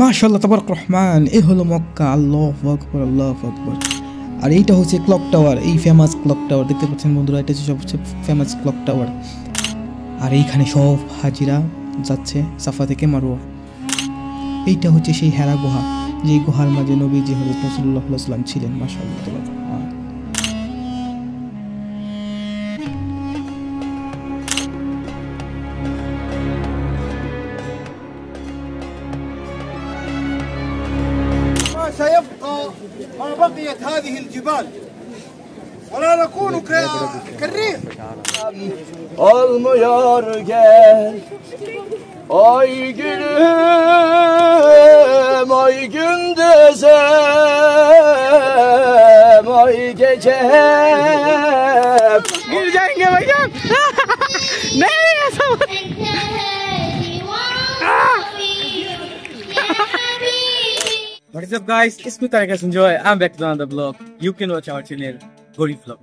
মাশাআল্লাহ তাবারাক রহমান। এই হলো মক্কা। আল্লাহু আকবার, আল্লাহু আকবার। আর এইটা হচ্ছে ক্লক টাওয়ার, এই ফেমাস ক্লক টাওয়ার দেখতে পাচ্ছেন বন্ধুরা, এটা হচ্ছে সবচেয়ে ফেমাস ক্লক টাওয়ার। আর এইখানে সব হাজিরা যাচ্ছে সাফা থেকে মারওয়া। এইটা হচ্ছে সেই হেরা গুহা, যে গুহার মাঝে নবীজি হযরত রাসূলুল্লাহ সাল্লাল্লাহু আলাইহি ওয়াসাল্লাম ছিলেন। মাশাআল্লাহ তাবারাক Rahman. سيبقى ما بقيت هذه الجبال ولا نكون كالريح. Olmuyor gel ay gülüm ay gündüzüm ay gecem. Gireceksin geleceğim. Ne yapıyorsun? What is up guys, it's me Tariq Enjoy. I'm back to another vlog. You can watch our channel Gorif Vlog.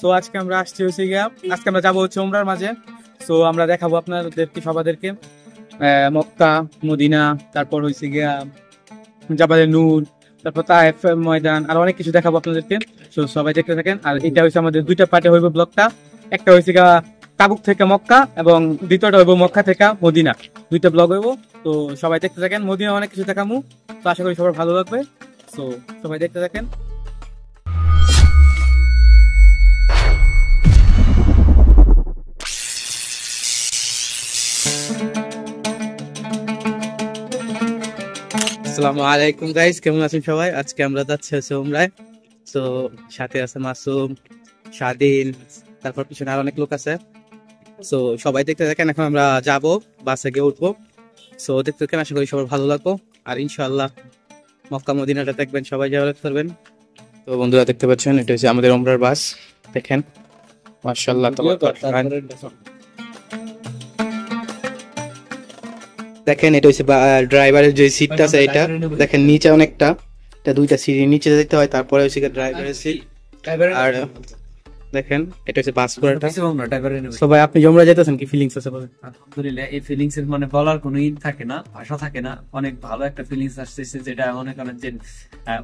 So আজকে আমরা আসছি হচ্ছে গিয়া, আজকে আমরা যাবো হচ্ছে উমরার মাঝে। সো আমরা দেখাবো আপনাদেরকে সবাইদেরকে মক্কা, মদিনা, তারপর হচ্ছে গিয়া জাবালে নূর, তারপর তায়েফ ময়দান, আর অনেক কিছু দেখাবো আপনাদেরকে। সো সবাই দেখতে থাকেন। আর এটা হচ্ছে আমাদের দুইটা পার্টে হইব ব্লগটা। একটা হচ্ছে গিয়া তাবুক থেকে মক্কা এবং দ্বিতীয়টা হইব মক্কা থেকে মদিনা, দুইটা ব্লগ হইব। তো সবাই দেখতে থাকেন। মদিনা অনেক কিছু দেখামু, তো আশা করি সবার ভালো লাগবে। সো সবাই দেখতে থাকেন। আসসালামু আলাইকুম গাইস, কেমন আছেন সবাই? আজকে আমরা যাচ্ছি হচ্ছে উমরায়। তো সাথে আছে মাসুম, স্বাধীন, তারপর পিছনে আর অনেক লোক আছে। সো সবাই দেখতে থাকেন। এখন আমরা যাব, বাসে গিয়ে উঠবো। সো দেখতে থাকেন, আশা করি সবার ভালো লাগবো। আর ইনশাআল্লাহ মক্কা মদিনাটা দেখবেন, সবাই যাওয়া করবেন। তো বন্ধুরা দেখতে পাচ্ছেন, এটা হচ্ছে আমাদের উমরার বাস। দেখেন মাশাআল্লাহ, দেখেন এটা হচ্ছে ড্রাইভারের যে সিটটা আছে, এটা দেখেন নিচে অনেকটা, এটা দুইটা সিঁড়ি নিচে যেতে হয়, তারপরে হচ্ছে ড্রাইভারের সিট। আর দেখেন এটা হচ্ছে বাস পুরাটা। সবাই আপনি উমরা যেতেছেন, কি ফিলিংস আছে বলেন? আলহামদুলিল্লাহ, এই ফিলিংস এর মানে বলার কোনো ই থাকে না, ভাষা থাকে না। অনেক ভালো একটা ফিলিংস আসতেছে, যেটা মনে করেন যে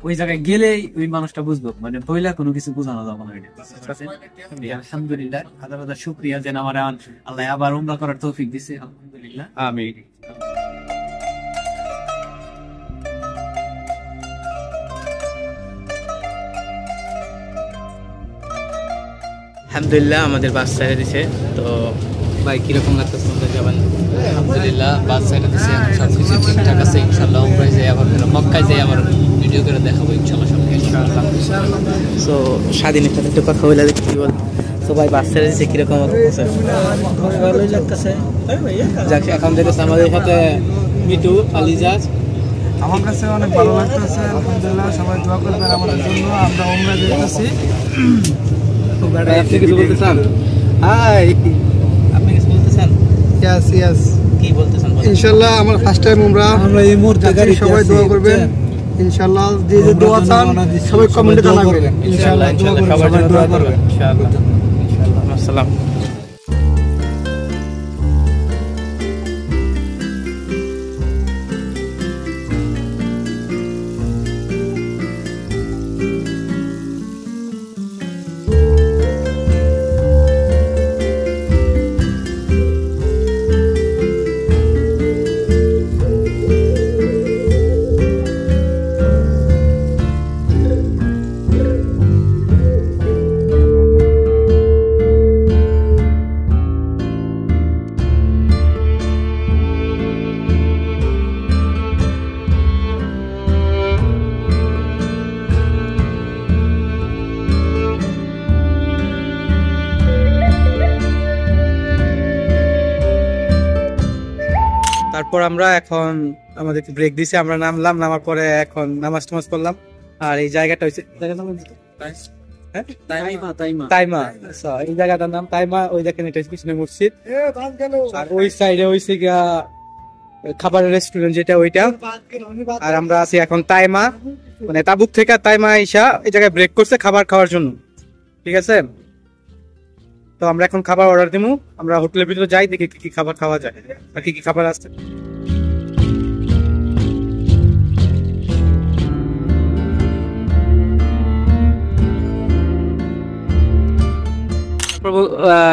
ওই জায়গায় গেলেই ওই মানুষটা বুঝবো, মানে বইলা কোনো কিছু বোঝানো যাবে না। আলহামদুলিল্লাহ, হাজার হাজার শুকরিয়া যে আমার আল্লাহ আবার উমরা করার তৌফিক দিছে। আলহামদুলিল্লাহ, আমিন। আলহামদুলিল্লাহ আমাদের বাস ছেড়ে দিছে। তো ভাই কিরকম লাগতেছে আমাদের যাবেন? আলহামদুলিল্লাহ বাস ছেড়ে দিছে, সবকিছু ঠিকঠাক আছে। ইনশাআল্লাহ উমরায় যাই, আবার মক্কায় যাই, আবার ভিডিও করে দেখাবো ইনশাআল্লাহ সব। সো স্বাধীনের সাথে একটু কথা বলে দেখি, কি বল? তো ভাই বাস ছেড়ে দিছে, কিরকম লাগতেছে? ভালোই লাগতেছে। যাক, এখন দেখতেছে আমাদের সাথে মিটু, আলিজাজ। আমার কাছে অনেক ভালো লাগতেছে। আলহামদুলিল্লাহ, সবাই দোয়া করবেন আমাদের জন্য। আমরা উমরা যেতেছি। আপনি কিছু বলতে চান? হাই, আপনি কিছু বলতে চান? ইয়েস ইয়েস, কি বলতে চান? ইনশাআল্লাহ আমার ফার্স্ট টাইম উমরা। আমরা এই মুহূর্তে সবাই দোয়া করবেন ইনশাআল্লাহ। যে যে দোয়া চান সবাই কমেন্টে জানাবেন ইনশাআল্লাহ। সবাই দোয়া করবেন ইনশাআল্লাহ। ইনশাআল্লাহ। আসসালাম। তারপর আমরা এখন আমাদেরকে ব্রেক দিছে, আমরা নামলাম, নামার পরে এখন নামাজ টামাজ করলাম। আর এই জায়গাটা হচ্ছে তাইমা, এই জায়গাটার নাম তাইমা। ওই দেখেন এটা পিছনে মসজিদ, আর ওই সাইডে হইছে গিয়া খাবারের রেস্টুরেন্ট যেটা ওইটা। আর আমরা আছি এখন তাইমা, মানে তাবুক থেকে তাইমা আইসা এই জায়গায় ব্রেক করছে খাবার খাওয়ার জন্য। ঠিক আছে, তো আমরা এখন খাবার অর্ডার দিমু। আমরা হোটেলের ভিতরে যাই, দেখি কি কি খাবার খাওয়া যায় আর কি কি খাবার আছে।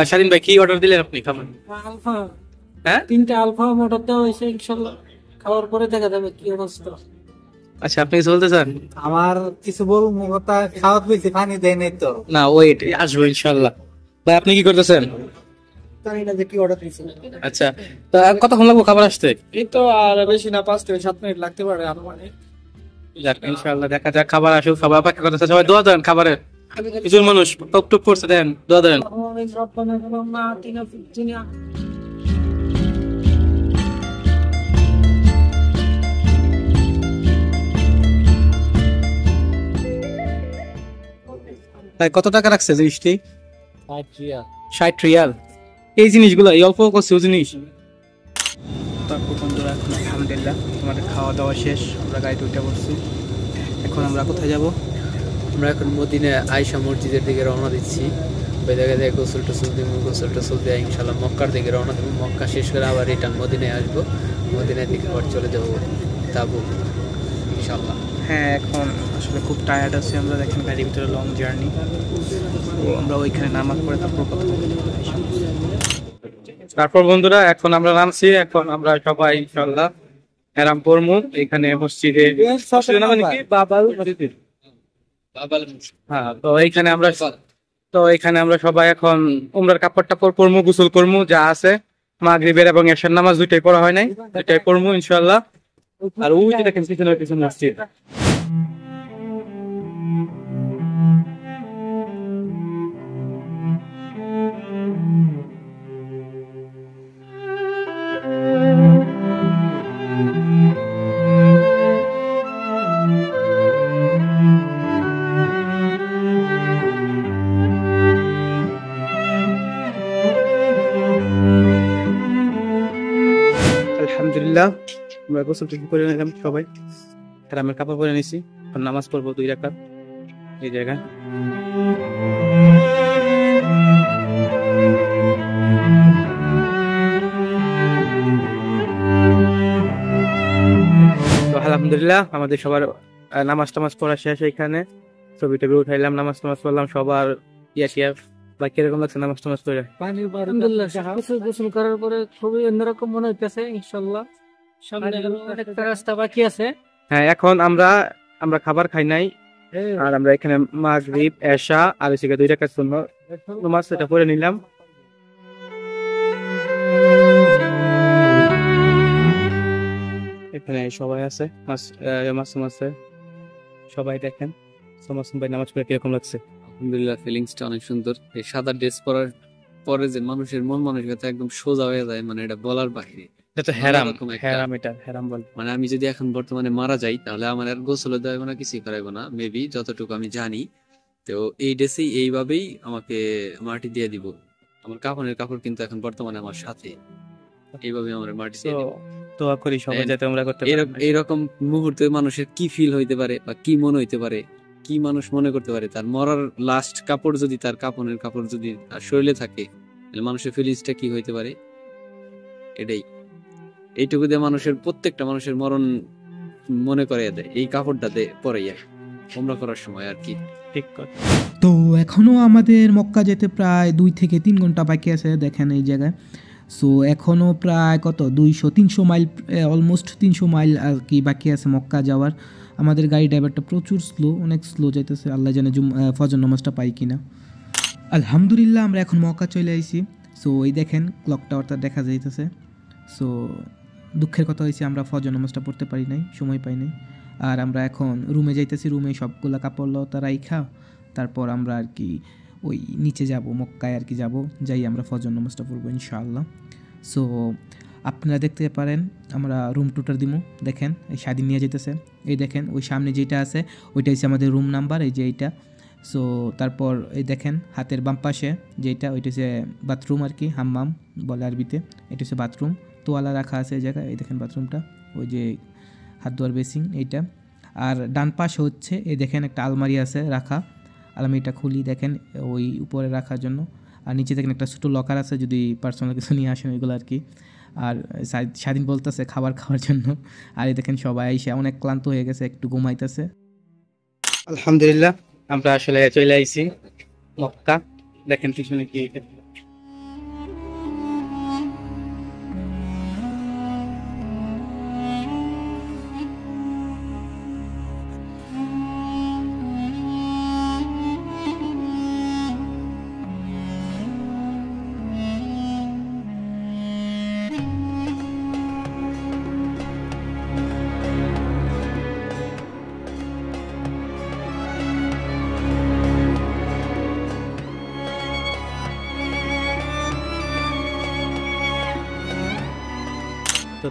স্বাধীন ভাই কি অর্ডার দিলেন আপনি খাবার? আলফা হ্যাঁ 3টা আলফা মোটর দেওয়া হয়েছে, ইনশাল্লাহ খাওয়ার পরে দেখা যাবে কি অবস্থা। আচ্ছা আপনি চলতে চান? আমার কিছু বলবো কথা, খাওয়া পেয়েছি পানি দেয় নাই তো। না ওয়েট, আসবো ইনশাল্লাহ। ভাই আপনি কি করতেছেন? জানি না যে কি অর্ডার দিয়েছে। আচ্ছা তা কতক্ষণ লাগবে খাবার আসতে? এই তো আর বেশি না, 5 থেকে 7 মিনিট লাগতে পারে আর মানে। যাক ইনশাল্লাহ দেখা যাক, খাবার আসুক, খাবার অপেক্ষা করতেছে সবাই। দোয়া দেন খাবারের, কিছু মানুষ টপ টপ করছে, দেন দোয়া দেন। তাই কত টাকা রাখছে জিনিসটি? 60 রিয়াল। এই জিনিসগুলো এই অল্প করছে জিনিস। তারপর বন্ধুরা এখন আলহামদুলিল্লাহ আমাদের খাওয়া দাওয়া শেষ, আমরা গাড়িতে উঠে পড়ছি। এখন আমরা কোথায় যাব? আমরা এখন মদিনা আয়েশা মসজিদের দিকে রওনা দিচ্ছি। ওই জায়গায় দিয়ে গোসল টোসল দিব, গোসল টোসল দিয়ে ইনশাল্লাহ মক্কার দিকে রওনা দেবো। মক্কা শেষ করে আবার রিটার্ন মদিনায় আসবো, মদিনার দিকে পর চলে যাবো তাবুক ইনশাল্লাহ। হ্যাঁ এখন আসলে খুব টায়ার্ড আছি আমরা, দেখেন গাড়ির ভিতরে লং জার্নি। তো আমরা ওইখানে নামাজ পড়ে তারপর বন্ধুরা এখন আমরা নামছি, এখন আমরা সবাই ইনশাল্লাহ হেরাম পড়মু এখানে মসজিদে। হ্যাঁ তো এইখানে আমরা সবাই এখন উমরার কাপড় টাপড় পরমু, গোসল করমু, যা আছে মাগরিবের এবং এশার নামাজ দুইটাই পড়া হয় নাই, দুইটাই পড়মু ইনশাল্লাহ। আর ওই যে দেখেন পিছনে মসজিদ। আলহামদুলিল্লাহ আমরা গোসল টোসল করে নিলাম সবাই, হেরামের কাপড় পরে নিছি, এখন নামাজ পড়বো 2 রাকাত এই জায়গায়। তো আলহামদুলিল্লাহ আমাদের সবার নামাজ টামাজ পড়া শেষ। এখানে ছবি টবি উঠাইলাম, নামাজ টামাজ পড়লাম সবার। টিয়া বা কিরকম লাগছে নামাজ টামাজ পড়ে? আলহামদুলিল্লাহ গোসল করার পরে খুবই অন্যরকম মনে হইতেছে। ইনশাল্লাহ সামনে অনেকটা রাস্তা বাকি আছে। হ্যাঁ এখন আমরা খাবার খাই নাই, আর আমরা এখানে মাগরিব এশা আর এসে 2 রাকাত সুন্নাত নামাজ এটা পড়ে নিলাম। এখানে সবাই আছে, মাসুম আছে সবাই। দেখেন মাসুম ভাই নামাজ পড়ে কিরকম লাগছে? আলহামদুলিল্লাহ ফিলিংসটা অনেক সুন্দর। এই সাদা ড্রেস পরার পরে যে মানুষের মন মানসিকতা একদম সোজা হয়ে যায়, মানে এটা বলার বাহিরে। এটা তো হেরাম বল। মানে আমি যদি এখন বর্তমানে মারা যাই তাহলে আমার আর গোসল দেওয়া না, কিছুই করাইবো না মেবি, যতটুকু আমি জানি। তো এই ড্রেসেই এইভাবেই আমাকে মাটি দিয়ে দিব। আমার কাফনের কাপড় কিন্তু এখন বর্তমানে আমার সাথে, এইভাবে আমার মাটি দিয়ে দিব। দোয়া করি সবাই যাতে আমরা করতে পারি। এইরকম মুহূর্তে মানুষের কি ফিল হইতে পারে বা কি মনে হইতে পারে, কি মানুষ মনে করতে পারে, তার মরার লাস্ট কাপড় যদি তার কাফনের কাপড় যদি তার শরীরে থাকে তাহলে মানুষের ফিলিংসটা কি হইতে পারে। এইটুকু দিয়ে মানুষের প্রত্যেকটা মানুষের মরণ মনে করে দেয় এই কাপড়টাতে পরাইয়া ওমরা করার সময় আর কি। ঠিক কথা। তো এখনো আমাদের মক্কা যেতে প্রায় 2 থেকে 3 ঘন্টা বাকি আছে, দেখেন এই জায়গায়। সো এখনো প্রায় কত 200-300 মাইল, অলমোস্ট 300 মাইল আর কি বাকি আছে মক্কা যাওয়ার। আমাদের গাড়ি ড্রাইভারটা প্রচুর স্লো, অনেক স্লো যাইতেছে, আল্লাহ জানে ফজর নামাজটা পাই কিনা। আলহামদুলিল্লাহ আমরা এখন মক্কা চলে আইছি। সো এই দেখেন ক্লক টাওয়ারটা দেখা যাইতেছে। সো দুঃখের কথা হয়েছে আমরা ফজর নামাজটা পড়তে পারি নাই, সময় পাই নাই। আর আমরা এখন রুমে যাইতেছি, রুমে সবগুলা কাপড় লতা রাইখা তারপর আমরা আর কি ওই নিচে যাব, মক্কায় আর কি যাব, যাই আমরা ফজর নামাজটা পড়বো ইনশাআল্লাহ। সো আপনারা দেখতে পারেন আমরা রুম টুটার দিমু, দেখেন এই স্বাধীন নিয়ে যেতেছে। এই দেখেন ওই সামনে যেটা আছে ওইটা হচ্ছে আমাদের রুম নাম্বার, এই যে এইটা। সো তারপর এই দেখেন হাতের বাম পাশে যেটা, ওইটা হচ্ছে বাথরুম আর কি, হাম্মাম বলে আরবিতে। এটা হচ্ছে বাথরুম, তোয়ালা রাখা আছে এই জায়গায়, এই দেখেন বাথরুমটা, ওই যে হাত ধোয়ার বেসিং এইটা। আর ডান পাশে হচ্ছে এই দেখেন একটা আলমারি আছে রাখা, আলমারিটা খুলি দেখেন ওই উপরে রাখার জন্য। আর নিচে দেখেন একটা ছোটো লকার আছে যদি পার্সোনাল কিছু নিয়ে আসেন ওইগুলো আর কি। আর স্বাধীন বলতেছে খাবার খাওয়ার জন্য। আর এই দেখেন সবাই এসে অনেক ক্লান্ত হয়ে গেছে, একটু ঘুমাইতেছে। আলহামদুলিল্লাহ আমরা আসলে চলে আইছি মক্কা, দেখেন পিছনে কি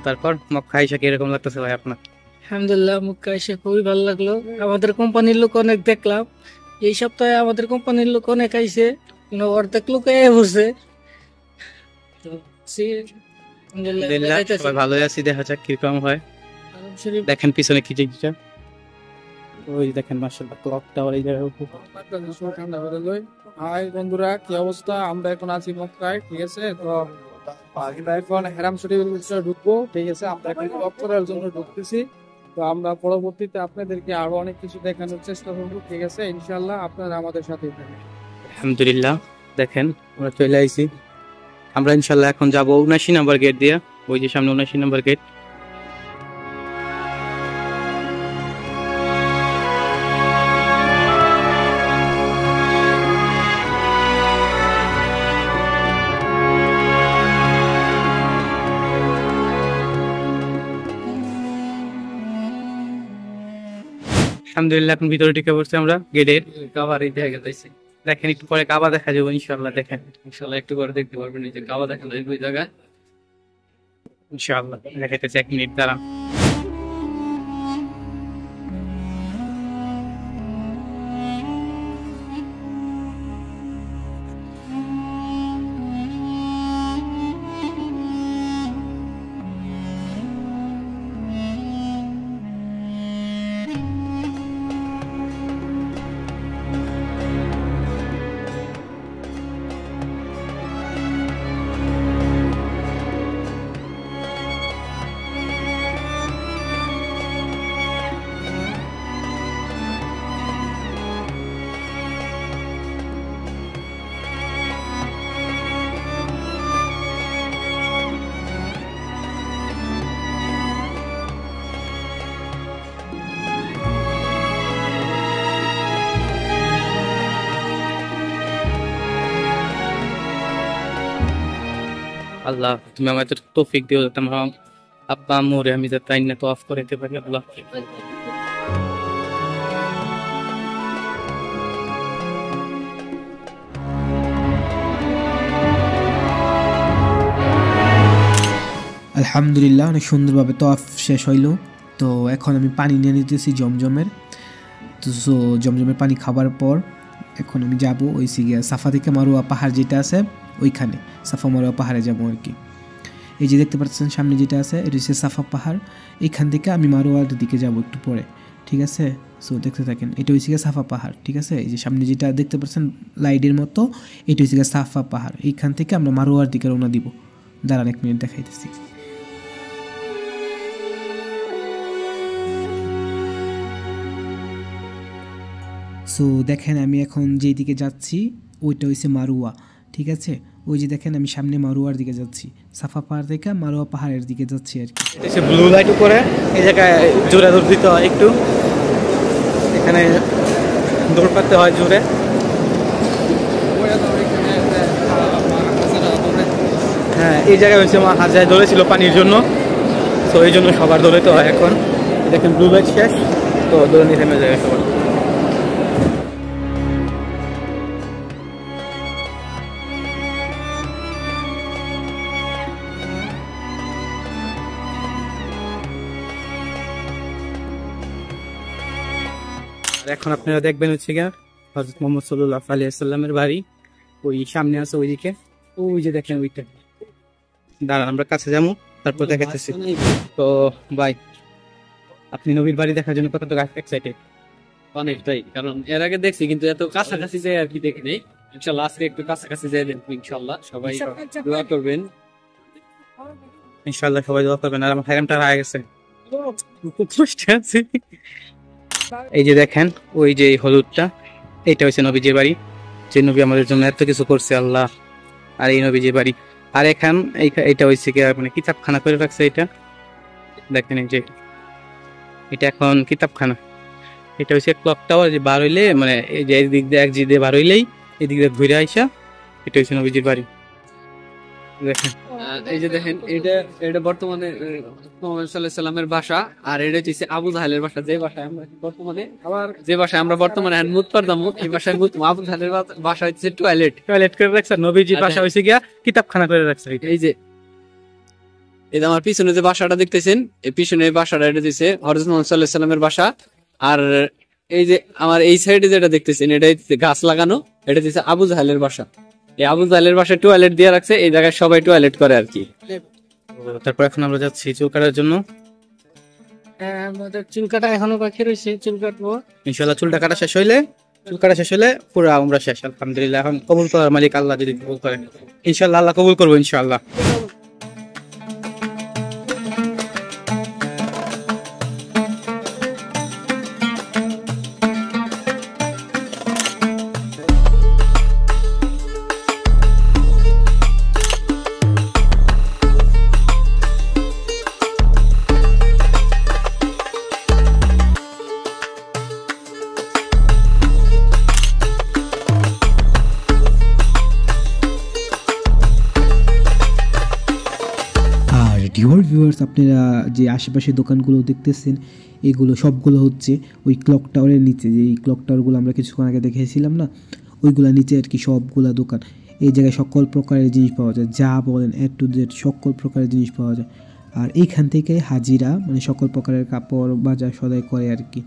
তারপর মক্কা আইসা কিরকম লাগতেছে ভাই আপনার? আলহামদুলিল্লাহ, মক্কা এসে খুবই ভালো লাগলো। আমাদের কোম্পানির লোক অনেক দেখলাম, এই সপ্তাহে আমাদের কোম্পানির লোক অনেক আইছে, অর্ধেক লোক বসে। আলহামদুলিল্লাহ সবাই ভালোই আছি, দেখা যাক কিরকম হয়। দেখেন পিছনে কি জিনিসটা, ওই দেখেন মাশাআল্লাহ ক্লক টাওয়ার এই জায়গায়। হাই বন্ধুরা, কি অবস্থা? আমরা এখন আছি মক্কায়, ঠিক আছে? তো আমরা এখন হেরাম শরীফের ভিতরে ঢুকবো, ঠিক আছে? আমরা এখন ব্লগ করার জন্য ঢুকতেছি। তো আমরা পরবর্তীতে আপনাদেরকে আরো অনেক কিছু দেখানোর চেষ্টা করবো, ঠিক আছে? ইনশাআল্লাহ আপনারা আমাদের সাথেই থাকবেন। আলহামদুলিল্লাহ দেখেন আমরা চলে আইছি। আমরা ইনশাআল্লাহ এখন যাব 79 নাম্বার গেট দিয়ে, ওই যে সামনে 79 নাম্বার গেট। আলহামদুলিল্লাহ এখন ভিতরে ঢুকে পড়ছি আমরা গেটের। কাবার এই জায়গা যাইছে, দেখেন একটু পরে কাবা দেখা যাবো ইনশাআল্লাহ। দেখেন ইনশাআল্লাহ একটু করে দেখতে পারবেন, এই যে কাবা দেখা যায় ওই জায়গায়। ইনশাআল্লাহ দেখাইতেছি, 1 মিনিট দাঁড়ান। আল্লাহ তুমি আমাদের তৌফিক দিও যাতে আমরা আব্বা আম্মুরে আমি যাতে আইনা তো অফ করে দিতে পারি আল্লাহ। আলহামদুলিল্লাহ অনেক সুন্দরভাবে তওয়াফ শেষ হইল। তো এখন আমি পানি নিয়ে নিতেছি জমজমের। তো জমজমের পানি খাবার পর এখন আমি যাব ওই সিগিয়া সাফা থেকে মারুয়া পাহাড় যেটা আছে ওইখানে, সাফা মারুয়া পাহাড়ে যাবো আর কি। এই যে দেখতে পাচ্ছেন সামনে যেটা আছে এটা হচ্ছে সাফা পাহাড়, এইখান থেকে আমি মারুয়ার দিকে যাব একটু পরে, ঠিক আছে? সো দেখতে থাকেন, এটা হচ্ছে সাফা পাহাড়, ঠিক আছে? এই যে সামনে যেটা দেখতে পাচ্ছেন লাইটের মতো, এটা হচ্ছে সাফা পাহাড়। এইখান থেকে আমরা মারুয়ার দিকে রওনা দিব। দাঁড়ান 1 মিনিট দেখাইতেছি। সো দেখেন আমি এখন যেই দিকে যাচ্ছি ওইটা হচ্ছে মারুয়া, ঠিক আছে? ওই যে দেখেন আমি সামনে মারুয়ার দিকে যাচ্ছি, সাফা পাহাড় থেকে মারুয়া পাহাড়ের দিকে যাচ্ছি আর কি। এসে ব্লু লাইট উপরে এই জায়গায় জোরে দৌড় দিতে হয় একটু, এখানে দৌড় পাতে হয় জোরে। হ্যাঁ এই জায়গায় হচ্ছে আমার হাজায় দৌড়েছিল পানির জন্য, তো এই জন্য সবার দৌড়াতে হয়। এখন দেখেন ব্লু লাইট শেষ, তো দৌড়ে নিয়ে থেমে যায় সবার। এখন আপনারা দেখবেন হচ্ছে গিয়া হযরত মুহাম্মদ সাল্লাল্লাহু আলাইহি ওয়াসাল্লামের বাড়ি ওই সামনে আছে, ওইদিকে ওই যে দেখেন ওইটা। দাঁড়ান আমরা কাছে যাবো তারপর দেখাতেছি। তো ভাই আপনি নবীর বাড়ি দেখার জন্য কতটা এক্সাইটেড? অনেকটাই, কারণ এর আগে দেখছি কিন্তু এত কাছাকাছি যাই আর কি দেখি নেই। ইনশাআল্লাহ আজকে একটু কাছাকাছি যাই দেখবো ইনশাআল্লাহ। সবাই দোয়া করবেন ইনশাআল্লাহ, সবাই দোয়া করবেন। আর আমার হারামটা হারা গেছে, খুব কষ্টে আছি। এই যে দেখেন ওই যে হলুদটা, এইটা হচ্ছে নবীজির বাড়ি, যে নবী আমাদের জন্য এত কিছু করছে আল্লাহ। আর এই নবীজির বাড়ি। আর এখান এইটা হচ্ছে কি মানে কিতাবখানা করে রাখছে, এটা দেখেন এই যে এটা এখন কিতাবখানা। এটা হচ্ছে ক্লক টাওয়ার, যে বার হইলে মানে এই যে দিক দিয়ে এক জি দিয়ে বার হইলেই এদিক দিয়ে ঘুরে আইসা এটা হচ্ছে নবীজির বাড়ি। দেখেন এই যে দেখেন এটা বর্তমানে মুহাম্মদ সাল্লাল্লাহু আলাইহি সাল্লামের বাসা, আর এটা হচ্ছে আবু জাহেলের বাসা, যে বাসায় আমরা বর্তমানে মুত পর্দা মুত, এই বাসায় মুত। আবু জাহেলের বাসা হচ্ছে টয়লেট করে রাখছে, নবীজির বাসা হচ্ছে গিয়া কিতাবখানা করে রাখছে। এই যে এই যে আমার পিছনে যে বাসাটা দেখতেছেন, এই পিছনে বাসাটা এটা দিচ্ছে হযরত মুহাম্মদ সাল্লাল্লাহু আলাইহি সাল্লামের বাসা। আর এই যে আমার এই সাইডে যেটা দেখতেছেন, এটা গাছ লাগানো, এটা দিচ্ছে আবু জাহেলের বাসা। এই আবু জাহেলের বাসায় টয়লেট দিয়ে রাখছে, এই জায়গায় সবাই টয়লেট করে আর কি। তারপর এখন আমরা যাচ্ছি চুল কাটার জন্য। হ্যাঁ, আমাদের চুল কাটা এখনো বাকি রয়েছে, চুল কাটবো ইনশাল্লাহ চুল কাটা শেষ হইলে পুরো আমরা শেষ আলহামদুলিল্লাহ। এখন কবুল করার মালিক আল্লাহ, যদি কবুল করে ইনশাল্লাহ আল্লাহ কবুল করবো ইনশাল্লাহ। আর ডিওর ভিউয়ার্স, আপনারা যে আশেপাশে দোকানগুলো দেখতেছেন, এগুলো সবগুলো হচ্ছে ওই ক্লক টাওয়ারের নিচে। যে এই ক্লক টাওয়ারগুলো আমরা কিছুক্ষণ আগে দেখেছিলাম না, ওইগুলো নিচে আর কি সবগুলা দোকান। এই জায়গায় সকল প্রকারের জিনিস পাওয়া যায়, যা বলেন A to Z সকল প্রকারের জিনিস পাওয়া যায়। আর এইখান থেকে হাজিরা মানে সকল প্রকারের কাপড় বাজার সদাই করে আর কি।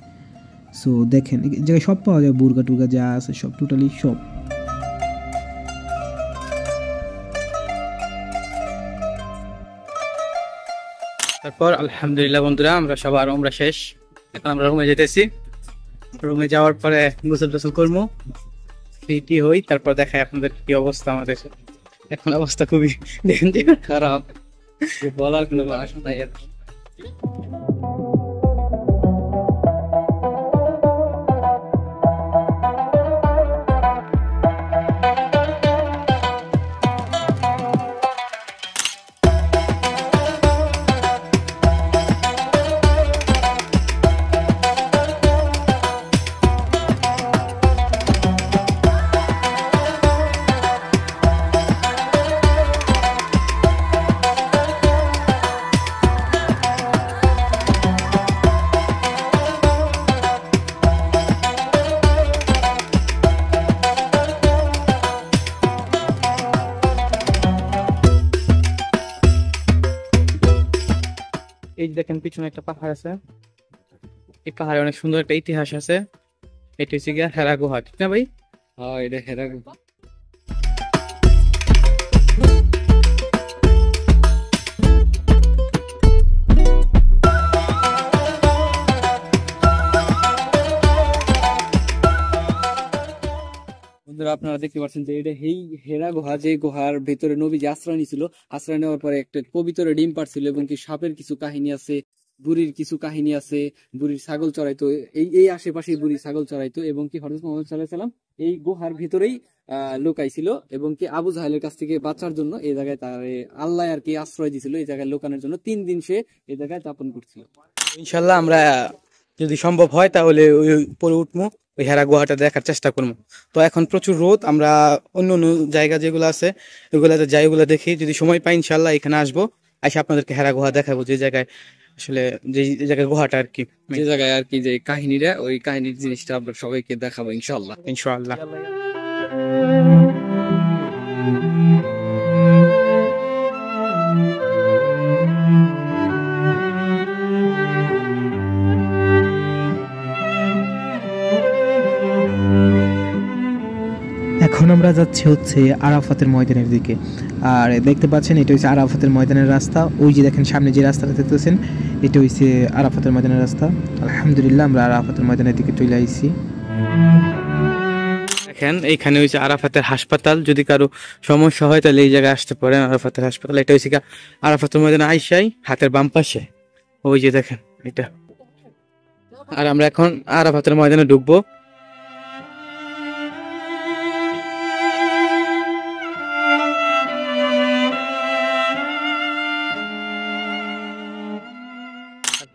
সো দেখেন এই জায়গায় সব পাওয়া যায়, বুর্গা টুর্গা যা আছে সব, টোটালি সব। তারপর আলহামদুলিল্লাহ বন্ধুরা, আমরা শেষ। এখন আমরা রুমে যেতেছি। রুমে যাওয়ার পরে গোসল টোসল করবো, ফ্রি হই, তারপর দেখাই আপনাদের কি অবস্থা। আমাদের এখন অবস্থা খুবই খারাপ, বলার কোনো ভাষা নাই আর কি। এই যে দেখেন পিছনে একটা পাহাড় আছে, এই পাহাড়ে অনেক সুন্দর একটা ইতিহাস আছে। এটা হচ্ছে গিয়া হেরা গুহা, ঠিক না ভাই? হ্যাঁ, এটা হেরা গুহা। বন্ধুরা, আপনারা দেখতে পাচ্ছেন যে এটা এই হেরা গুহা, যে গুহার ভেতরে নবী যে আশ্রয় নিয়েছিল, আশ্রয় নেওয়ার পরে একটা পবিত্র ডিম পাড়ছিল, এবং কি সাপের কিছু কাহিনী আছে, বুড়ির কিছু কাহিনী আছে, বুড়ির ছাগল চড়াইতো, এই আশেপাশে বুড়ির ছাগল চড়াইতো, এবং কি হযরত মুহাম্মদ সাল্লাল্লাহু আলাইহি সাল্লাম এই গুহার ভিতরেই লুকাইছিল, এবং কি আবু জাহেলের কাছ থেকে বাঁচার জন্য এই জায়গায় তার আল্লাহ আর কি আশ্রয় দিছিল। এই জায়গায় লুকানোর জন্য 3 দিন সে এই জায়গায় যাপন করছিল। ইনশাল্লাহ আমরা যদি সম্ভব হয় তাহলে ওই উপরে উঠবো, ওই হেরা গুহাটা দেখার চেষ্টা করবো। তো এখন প্রচুর রোদ, আমরা অন্য অন্য জায়গা যেগুলো আছে ওইগুলাতে যাই, ওগুলো দেখি। যদি সময় পাই ইনশাল্লাহ এখানে আসবো, এসে আপনাদেরকে হেরা গুহা দেখাবো, যে জায়গায় আসলে যে জায়গায় গুহাটা আর কি, যে জায়গায় আর কি যে কাহিনীটা, ওই কাহিনীর জিনিসটা আমরা সবাইকে দেখাবো ইনশাল্লাহ। ইনশাআল্লাহ। এখন আমরা যাচ্ছি হচ্ছে আরাফাতের ময়দানের দিকে। আর দেখতে পাচ্ছেন এটা হচ্ছে আরাফাতের ময়দানের রাস্তা। ওই যে দেখেন সামনে যে রাস্তাটা দেখতেছেন, এটা হচ্ছে আরাফাতের ময়দানের রাস্তা। আলহামদুলিল্লাহ আমরা আরাফাতের ময়দানের দিকে চলে আইছি। দেখেন এইখানে হচ্ছে আরাফাতের হাসপাতাল, যদি কারো সমস্যা হয় তাহলে এই জায়গায় আসতে পারেন, আরাফাতের হাসপাতাল। এটা হচ্ছে আরাফাতের ময়দানে আইসাই হাতের বাম পাশে, ওই যে দেখেন এটা। আর আমরা এখন আরাফাতের ময়দানে ঢুকবো।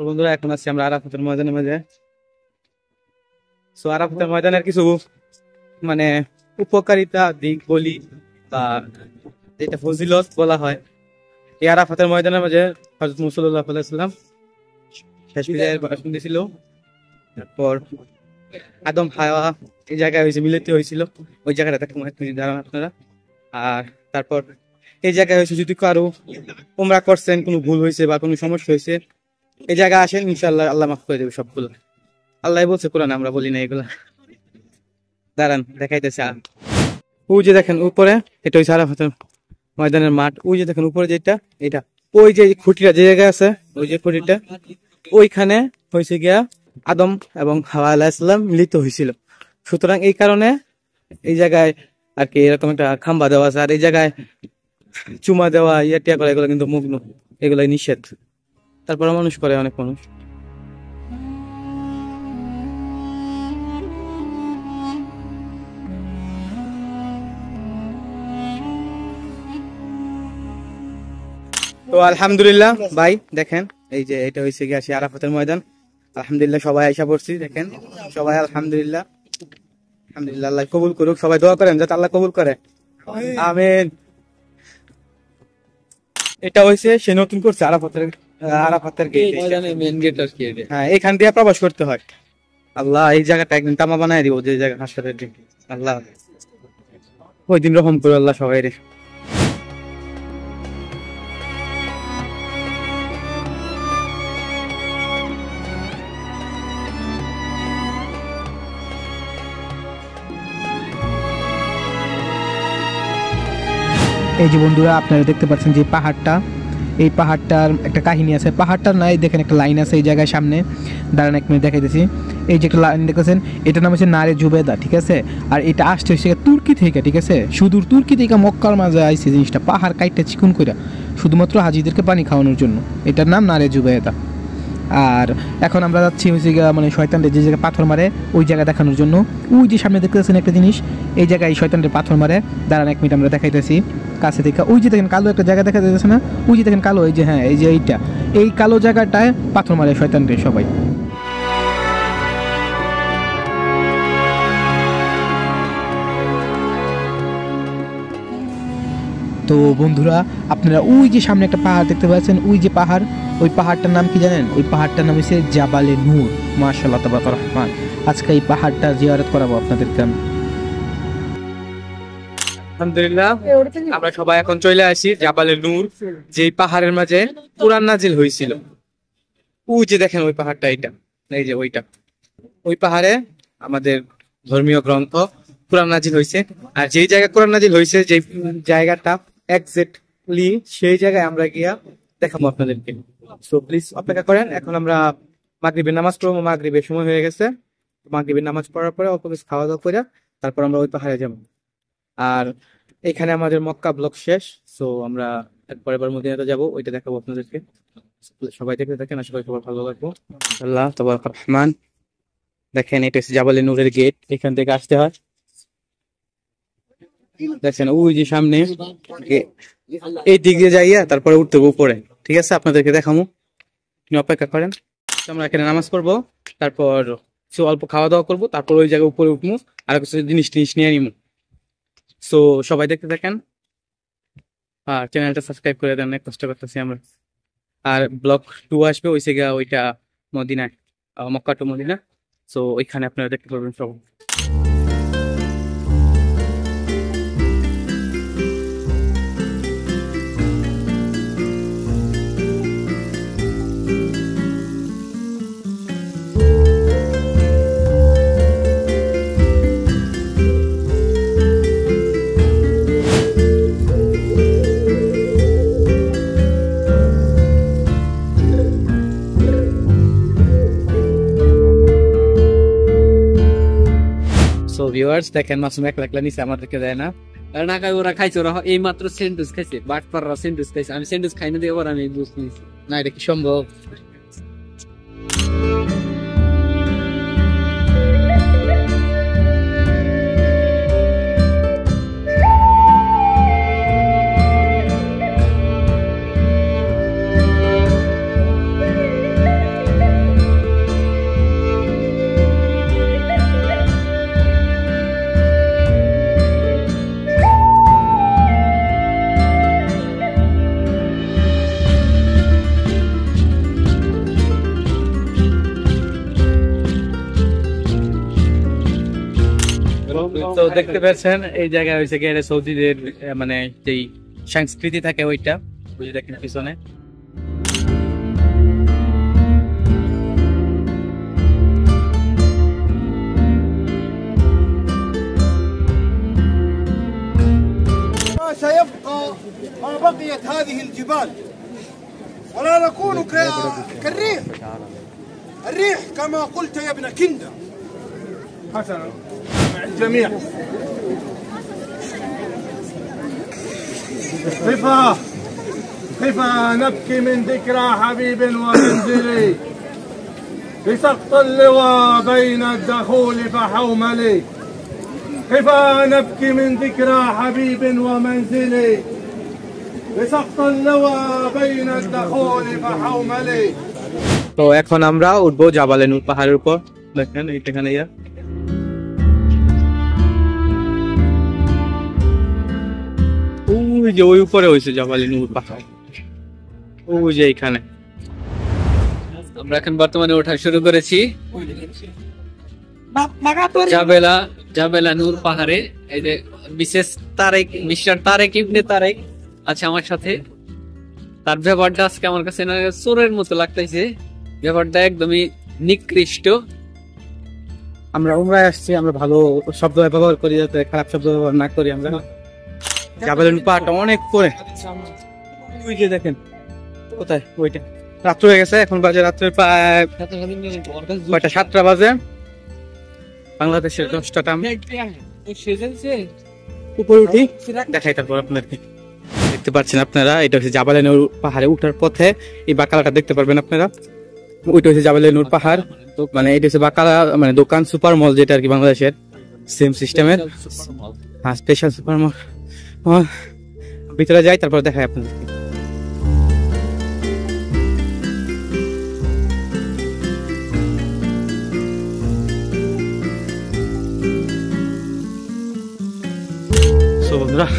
বন্ধুরা এখন আছি আমরা আরাফাতের ময়দানের মাঝে। সো আরাফাতের ময়দানের কিছু মানে উপকারিতা দিক বলি, বা যেটা ফজিলত বলা হয়, এই আরাফাতের ময়দানের মাঝে হযরত মুহাম্মদ সাল্লাল্লাহু আলাইহি ওয়াসাল্লাম শেষ বিদায়ের ভাষণ দিয়েছিল। তারপর আদম হাওয়া এই জায়গায় হয়েছে মিলিত হয়েছিল, ওই জায়গাটা দেখুন দাঁড়ান আপনারা। আর তারপর এই জায়গায় হয়েছে যদি কারো উমরা করছেন কোনো ভুল হয়েছে বা কোনো সমস্যা হয়েছে এই জায়গায় আসেন ইনশাআল্লাহ আল্লাহ মাফ করে দেবে সবগুলো। আল্লাহ বলছে কোরআনে, আমরা বলি না এগুলা। দাঁড়ান দেখাইতেছে। ওই যে দেখেন উপরে, এটা হচ্ছে আরাফাতের ময়দানের মাঠ। ওই যে দেখেন উপরে যেটা, এটা ওই যে খুঁটিটা যে জায়গায় আছে, ওই যে খুঁটিটা ওইখানে হয়েছে গিয়া আদম এবং হাওয়া আলাইহিস সালাম মিলিত হয়েছিল। সুতরাং এই কারণে এই জায়গায় আর কি এরকম একটা খাম্বা দেওয়া আছে। আর এই জায়গায় চুমা দেওয়া টিয়া করা এগুলো কিন্তু মুগ্ন, এগুলো নিষেধ। তারপরে মানুষ করে অনেক মানুষ। তো আলহামদুলিল্লাহ ভাই দেখেন এই যে এটা হয়েছে গিয়ে আসি আরাফাতের ময়দান। আলহামদুলিল্লাহ সবাই আইসা পড়ছি, দেখেন সবাই আলহামদুলিল্লাহ। আলহামদুলিল্লাহ আল্লাহ কবুল করুক, সবাই দোয়া করেন যাতে আল্লাহ কবুল করে, আমিন। এটা হয়েছে সে নতুন করছে আরাফাতের গেট, মেইন গেট আর কি। হ্যাঁ এখান দিয়ে প্রবেশ করতে হয়। আল্লাহ এই জায়গাটা একদিন তামা বানায় দিব, যে জায়গা হাসপাতালের দিন। আল্লাহ ওই দিন রহম করো আল্লাহ সবাই রে। এই যে বন্ধুরা আপনারা দেখতে পাচ্ছেন যে পাহাড়টা, এই পাহাড়টার একটা কাহিনী আছে। পাহাড়টার নাই দেখেন একটা লাইন আছে এই জায়গায় সামনে, দাঁড়ান এক মিনিট দেখাইতেছি। এই যে একটা লাইন দেখেছেন, এটার নাম হচ্ছে নারে জুবেদা, ঠিক আছে। আর এটা আসছে হচ্ছে তুর্কি থেকে, ঠিক আছে, সুদূর তুর্কি থেকে মক্কার মাঝে আইছে জিনিসটা, পাহাড় কাইটটা চিকুন করে শুধুমাত্র হাজিদেরকে পানি খাওয়ানোর জন্য। এটার নাম নারে জুবেদা। আর এখন আমরা যাচ্ছি হচ্ছে মানে শয়তানদের যে জায়গায় পাথর মারে ওই জায়গা দেখানোর জন্য। ওই যে সামনে দেখতে পাচ্ছেন একটা জিনিস, এই জায়গায় শয়তানদের পাথর মারে। দাঁড়ান এক মিনিট আমরা দেখাইতেছি কাছে থেকে। ওই যে দেখেন কালো একটা জায়গা দেখা যাচ্ছে না, ওই যে দেখেন কালো, এই যে হ্যাঁ এই যে এইটা, এই কালো জায়গাটায় পাথর মারে শয়তানদের সবাই। তো বন্ধুরা আপনারা ওই যে সামনে একটা পাহাড় দেখতে পাচ্ছেন, ওই যে পাহাড়, ওই পাহাড়টার নাম কি জানেন? ওই পাহাড়টার নাম হচ্ছে জাবালে নূর। মাশাআল্লাহ তাবারাকার রহমান। আজকে এই পাহাড়টা জিয়ারত করাবো আপনাদেরকে আমি। আলহামদুলিল্লাহ আমরা সবাই এখন চলে আসি জাবালে নূর, যে পাহাড়ের মাঝে কুরআন নাজিল হয়েছিল। ওই যে দেখেন ওই পাহাড়টা, এটা এই যে ওইটা, ওই পাহাড়ে আমাদের ধর্মীয় গ্রন্থ কুরআন নাজিল হয়েছে। আর যেই জায়গায় কুরআন নাজিল হয়েছে, যে জায়গাটা এক্স্যাক্টলি সেই জায়গায় আমরা গিয়া দেখাবো আপনাদেরকে। সো প্লিজ অপেক্ষা করেন। এখন আমরা মাগরিবের নামাজ পড়বো, মাগরিবের সময় হয়ে গেছে। মাগরিবের নামাজ পড়ার পরে অল্প কিছু খাওয়া দাওয়া করে তারপর আমরা ওই পাহাড়ে যাবো। আর এখানে আমাদের মক্কা ব্লক শেষ। সো আমরা এরপর মদিনাতে যাবো, ওইটা দেখাবো আপনাদেরকে। সবাই দেখতে থাকেন, আশা করি সবার ভালো লাগবো। আল্লাহ তাবারাকার রহমান। দেখেন এটা হচ্ছে জাবালে নূরের গেট, এখান থেকে আসতে হয়। দেখছেন ওই যে সামনে এই দিক দিয়ে যাইয়া তারপরে উঠতে হবে উপরে, ঠিক আছে, আপনাদেরকে দেখাবো, অপেক্ষা করেন। আমরা এখানে নামাজ পড়বো, তারপর কিছু অল্প খাওয়া দাওয়া করবো, তারপর ওই জায়গায় উপরে উঠবো আর কিছু জিনিস নিয়ে নিবো। সো সবাই দেখতে থাকেন আর চ্যানেলটা সাবস্ক্রাইব করে দেন, অনেক কষ্ট করতেছি আমরা। আর ব্লগ 2 আসবে, ওই জায়গা ওইটা মদিনায়, মক্কা টু মদিনা। সো ওইখানে আপনারা দেখতে পারবেন সব। ভিউয়ার্স দেখেন মাসুম একলা নিচে আমাদেরকে দেয় না, না খাই, ওরা খাইছে, ওরা এই মাত্র স্যান্ডউইচ খাইছে, বাটপাররা স্যান্ডউইচ খাইছে। আমি স্যান্ডউইচ খাই না দিয়ে ওরা আমি বুঝ নিয়েছি। না এটা কি সম্ভব? তো দেখতে পাচ্ছেন এই জায়গায় হয়েছে গিয়ে সৌদিদের মানে যেই সংস্কৃতি থাকে ওইটা, বুঝে দেখেন পিছনে। سيبقى ما بقيت هذه الجبال ولا نكون كالريح. الريح كما قلت يا ابن كندا. حسنا مع الجميع. كيف نبكي من ذكرى حبيب ومنزلي بسقط اللواء بين الدخول فحوملي. كيف نبكي من ذكرى حبيب ومنزلي بسقط اللواء بين الدخول فحوملي. তো এখন আমরা উঠবো জাবালে নূর পাহাড়ের উপর। দেখেন এইখানে ওই যে ওই উপরে হয়েছে জাবালে নূর পাহাড়, ওই যে এইখানে। আমরা এখন বর্তমানে ওঠা শুরু করেছি জাবেলা নূর পাহাড়ে। এই যে মিস্টার তারেক ইবনে তারেক আছে আমার সাথে। তার ব্যাপারটা আজকে আমার কাছে চোরের মতো লাগতেছে, ব্যাপারটা একদমই নিকৃষ্ট। আমরা উমরায় আসছি, আমরা ভালো শব্দ ব্যবহার করি যাতে খারাপ শব্দ ব্যবহার না করি। আমরা জাবেলে নূর পাহাড়টা অনেক পরে, ওই যে দেখেন কোথায়, ওইটা রাত্র হয়ে গেছে, এখন বাজে রাত্রে প্রায় 7টা বাজে বাংলাদেশের 10টা। উপরে উঠি দেখাই, তারপর আপনাদেরকে দেখতে পাচ্ছেন আপনারা, এটা হচ্ছে জাবালে নূর পাহাড়ে উঠার পথে এই বাকালাটা দেখতে পারবেন আপনারা। ওইটা হচ্ছে জাবালে নূর পাহাড়, মানে এটা হচ্ছে বাকালা মানে দোকান সুপার মল, যেটা আর কি বাংলাদেশের সেম সিস্টেমের। হ্যাঁ, স্পেশাল সুপার মল। ভিতরে যাই, তারপর দেখাই আপনাদেরকে। বন্ধুরা,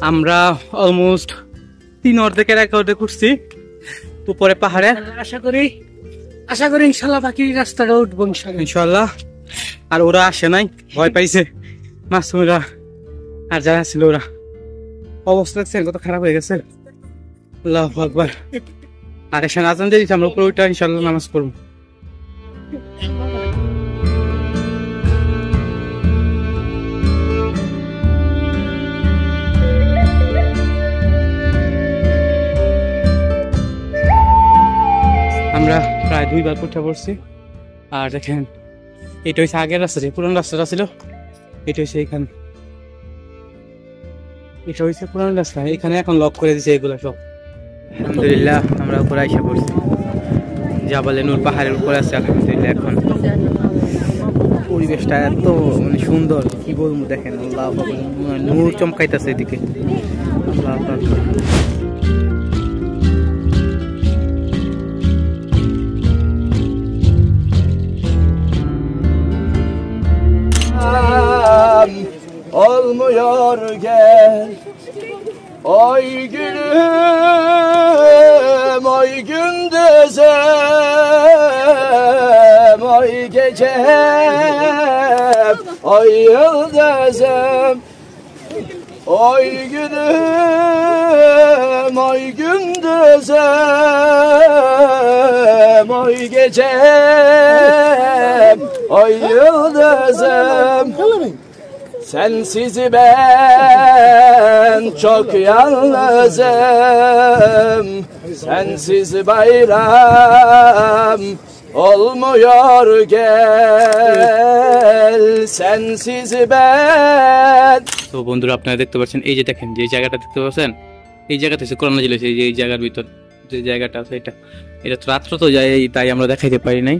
আমরা অলমোস্ট 3 অর্ধেকের 1 অর্ধেক উঠছি উপরে পাহাড়ে। আশা করি ইনশাল্লাহ বাকি রাস্তাটা উঠবো ইনশাল্লাহ। আর ওরা আসে নাই, ভয় পাইছে মাসুমরা আর যারা ছিল, ওরা অবস্থা দেখছেন কত খারাপ হয়ে গেছে। আল্লাহু আকবার। আর এখানে আজান দিয়ে দিচ্ছি, আমরা উপরে উঠে ইনশাল্লাহ নামাজ পড়বো। আমরা প্রায় 2 বার উঠে পড়ছি। আর দেখেন এটা হচ্ছে আগের রাস্তা, যে পুরান রাস্তাটা ছিল, এটা হচ্ছে এইখানে, এটা হচ্ছে পুরান রাস্তা। এখানে এখন লক করে দিয়েছে এগুলো সব। আলহামদুলিল্লাহ আমরা উপরে এসে পড়ছি, জাবালে নূর পাহাড়ের উপরে আছে। আলহামদুলিল্লাহ এখন পরিবেশটা এত মানে সুন্দর, কি বলবো। দেখেন আল্লাহু আকবার, নূর চমকাইতেছে এদিকে। আল্লাহু আকবার। Olmuyor gel ay gülüm, ay gündüzüm, ay gecem, ay yıldızım. Ay gülüm, ay gündüzüm, ay gecem, ay yıldızım. Sensiz ben çok yalnızım, sensiz bayram olmuyor gel, sensiz ben. তো বন্ধুরা, আপনারা দেখতে পাচ্ছেন, এই যে দেখেন যে জায়গাটা দেখতে পাচ্ছেন, এই জায়গাটা হচ্ছে করোনা ছিল, এই জায়গার ভিতর যে জায়গাটা আছে, এটা তো রাত্র তো যায়, তাই আমরা দেখাইতে পারি নাই।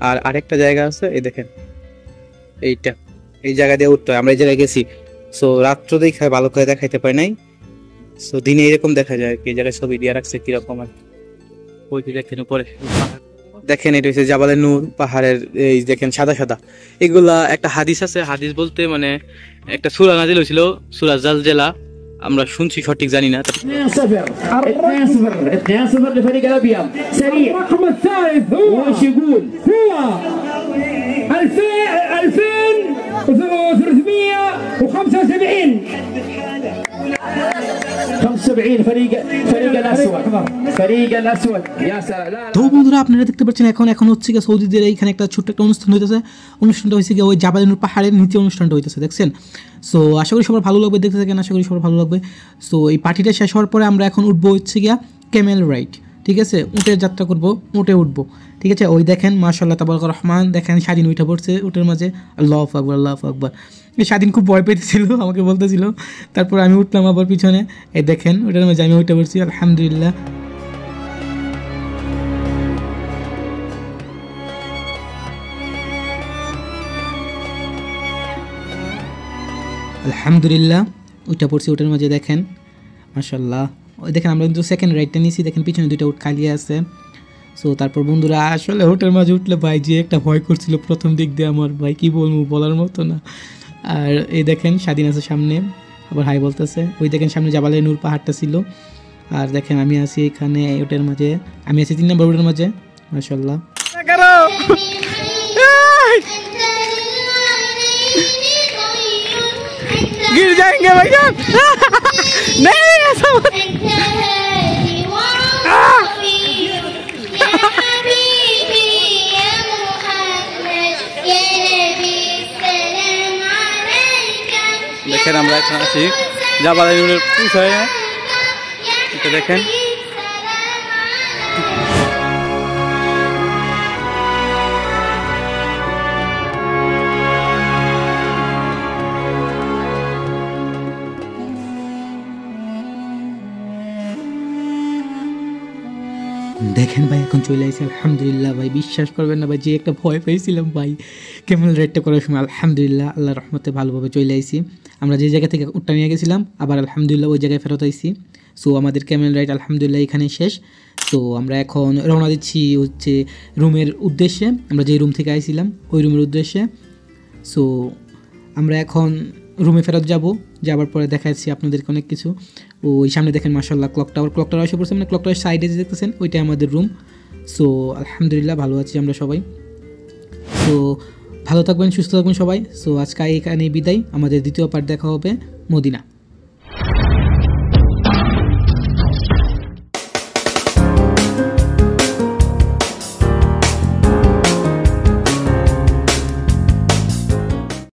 আর আরেকটা জায়গা আছে, এই দেখেন এইটা, এই জায়গা দিয়ে উঠতে হয়। আমরা এই জায়গায় গেছি, সো রাত্র দেখায় ভালো করে দেখাইতে পারি নাই। সো দিনে এরকম দেখা যায়, এই জায়গায় ছবি দিয়ে রাখছে কিরকম। আর ওই দেখেন উপরে দেখেন, এটা হচ্ছে জাবালে নূর পাহাড়ের, এই দেখেন সাদা সাদা এগুলা। একটা হাদিস আছে, হাদিস বলতে মানে একটা সূরা নাজিল হয়েছিল, সূরা জালজালা। আমরা শুনছি, সঠিক জানি না। 2-0 لفريق الابيض. سريع الرقم الثالث وش يقول؟ هو 2375. 75 فريق الاسود فريق الاسود يا سلام لا তো বন্ধুরা আপনারা দেখতে পাচ্ছেন এখন হচ্ছে গিয়ে সৌদিদের এইখানে একটা ছোট্ট একটা অনুষ্ঠান হইতেছে। অনুষ্ঠানটা হয়েছে গিয়ে ওই জাবালিনুর পাহাড়ের নিচে অনুষ্ঠানটা হইতেছে, দেখছেন। সো আশা করি সবার ভালো লাগবে, দেখতে থাকেন, আশা করি সবার ভালো লাগবে। সো এই পার্টিটা শেষ হওয়ার পরে আমরা এখন উঠবো হচ্ছে গিয়া ক্যামেল রাইড, ঠিক আছে, উটের যাত্রা করবো, উটে উঠবো, ঠিক আছে। ওই দেখেন মাশাআল্লাহ তাবারাক রহমান, দেখেন স্বাধীন উঠে পড়ছে উটের মাঝে, আল্লাহু আকবার আল্লাহু আকবার। স্বাধীন খুব ভয় পেতেছিল, আমাকে বলতেছিল, তারপর আমি উঠলাম আবার পিছনে, এই দেখেন ওটার মাঝে আমি উঠে পড়ছি, আলহামদুলিল্লাহ। আলহামদুলিল্লাহ ওইটা পড়ছি ওটার মাঝে, দেখেন মাশাআল্লাহ। ওই দেখেন আমরা কিন্তু সেকেন্ড রাইডটা নিয়েছি, দেখেন পিছনে দুইটা উট খালি আছে। সো তারপর বন্ধুরা আসলে ওটার মাঝে উঠলে ভাই যে একটা ভয় করছিল প্রথম দিক দিয়ে আমার, ভাই কী বলবো, বলার মতো না। আর এই দেখেন স্বাধীন আছে সামনে, আবার হাই বলতেছে। ওই দেখেন সামনে জাবালে নূর পাহাড়টা ছিল, আর দেখেন আমি আছি এখানে ওটার মাঝে, আমি আছি 3 নম্বর ওটার মাঝে, মাশাআল্লাহ। गिर जाएंगे भैया नहीं ऐसा मत। দেখেন আমরা এখন আছি জাবাল নুরের পুষায়, এটা দেখেন দেখেন ভাই এখন চলে আসছে, আলহামদুলিল্লাহ। ভাই বিশ্বাস করবেন না ভাই, যে একটা ভয় পেয়েছিলাম ভাই ক্যামেল রাইডটা করার সময়, আলহামদুলিল্লাহ আল্লাহর রহমতে ভালোভাবে চলে আইছি। আমরা যে জায়গা থেকে উটটা নিয়ে গেছিলাম আবার আলহামদুলিল্লাহ ওই জায়গায় ফেরত আইছি। সো আমাদের ক্যামেল রাইড আলহামদুলিল্লাহ এখানে শেষ। তো আমরা এখন রওনা দিচ্ছি হচ্ছে রুমের উদ্দেশ্যে, আমরা যে রুম থেকে আইছিলাম ওই রুমের উদ্দেশ্যে। সো আমরা এখন রুমে ফেরত যাবার পরে দেখা যাচ্ছে আপনাদেরকে অনেক কিছু। ওই সামনে দেখেন মাশাআল্লাহ ক্লক টাওয়ার এসে পড়ছে, মানে ক্লক টাওয়ার সাইডে যে দেখতেছেন ওইটাই আমাদের রুম। সো আলহামদুলিল্লাহ ভালো আছি আমরা সবাই। তো ভালো থাকবেন, সুস্থ থাকবেন সবাই। সো আজকে এখানেই বিদায়, আমাদের দ্বিতীয় পার্ট দেখা হবে মদিনা।